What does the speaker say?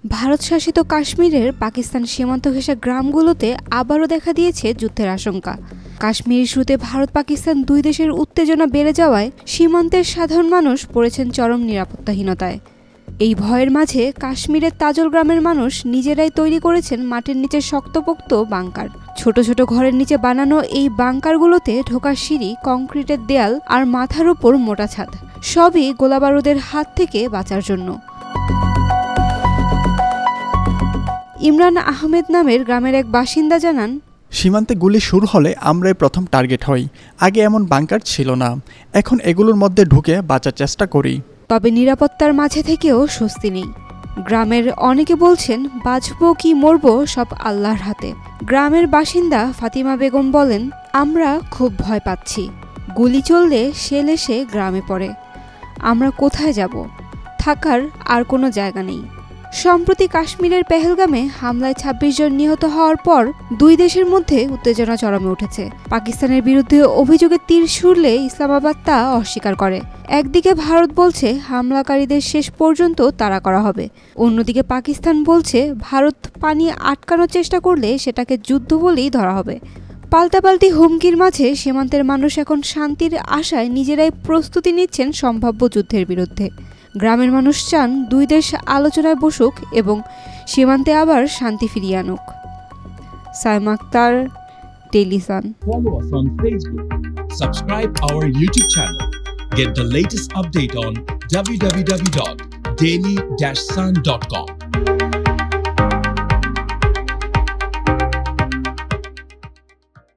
ভারত শাসিত কাশ্মীরের পাকিস্তান সীমান্ত ঘেঁষা গ্রামগুলোতে আবারও দেখা দিয়েছে যুদ্ধের আশঙ্কা। কাশ্মীর ইস্যুতে ভারত পাকিস্তান দুই দেশের উত্তেজনা বেড়ে যাওয়ায় সীমান্তের সাধারণ মানুষ পড়েছেন চরম নিরাপত্তাহীনতায়। এই ভয়ের মাঝে কাশ্মীরের তাজল গ্রামের মানুষ নিজেরাই তৈরি করেছেন মাটির নিচে শক্তপোক্ত বাংকার। ছোট ছোট ঘরের নিচে বানানো এই বাংকারগুলোতে ঢোকার সিঁড়ি, কংক্রিটের দেয়াল আর মাথার উপর মোটা ছাদ, সবই গোলাবারুদের হাত থেকে বাঁচার জন্য। ইমরান আহমেদ নামের গ্রামের এক বাসিন্দা জানান, সীমান্তে গুলি শুরু হলে আমরাই প্রথম টার্গেট হই। আগে এমন বাংকার ছিল না, এখন এগুলোর মধ্যে ঢুকে বাঁচার চেষ্টা করি। তবে নিরাপত্তার মাঝে থেকেও স্বস্তি নেই। গ্রামের অনেকে বলছেন, বাঁচব কি মরব সব আল্লাহর হাতে। গ্রামের বাসিন্দা ফাতিমা বেগম বলেন, আমরা খুব ভয় পাচ্ছি। গুলি চললে শেল এসে গ্রামে পড়ে। আমরা কোথায় যাব? থাকার আর কোনো জায়গা নেই। সম্প্রতি কাশ্মীরের পেহেলগামে হামলায় ২৬ জন নিহত হওয়ার পর দুই দেশের মধ্যে উত্তেজনা চরমে উঠেছে। পাকিস্তানের বিরুদ্ধে অভিযোগে তীর ছুড়লে ইসলামাবাদ তা অস্বীকার করে। একদিকে ভারত বলছে হামলাকারীদের শেষ পর্যন্ত তাড়া করা হবে, অন্যদিকে পাকিস্তান বলছে ভারত পানি আটকানোর চেষ্টা করলে সেটাকে যুদ্ধ বলেই ধরা হবে। পাল্টাপাল্টি হুমকির মাঝে সীমান্তের মানুষ এখন শান্তির আশায় নিজেরাই প্রস্তুতি নিচ্ছেন সম্ভাব্য যুদ্ধের বিরুদ্ধে। গ্রামের মানুষ চান দুই দেশ আলোচনায় বসুক এবং সীমান্তে আবার শান্তি ফিরিয়ে আনুক। Saima Akter, Daily Sun. Follow us on Facebook. Subscribe our YouTube channel. Get the latest update on www.daily-sun.com.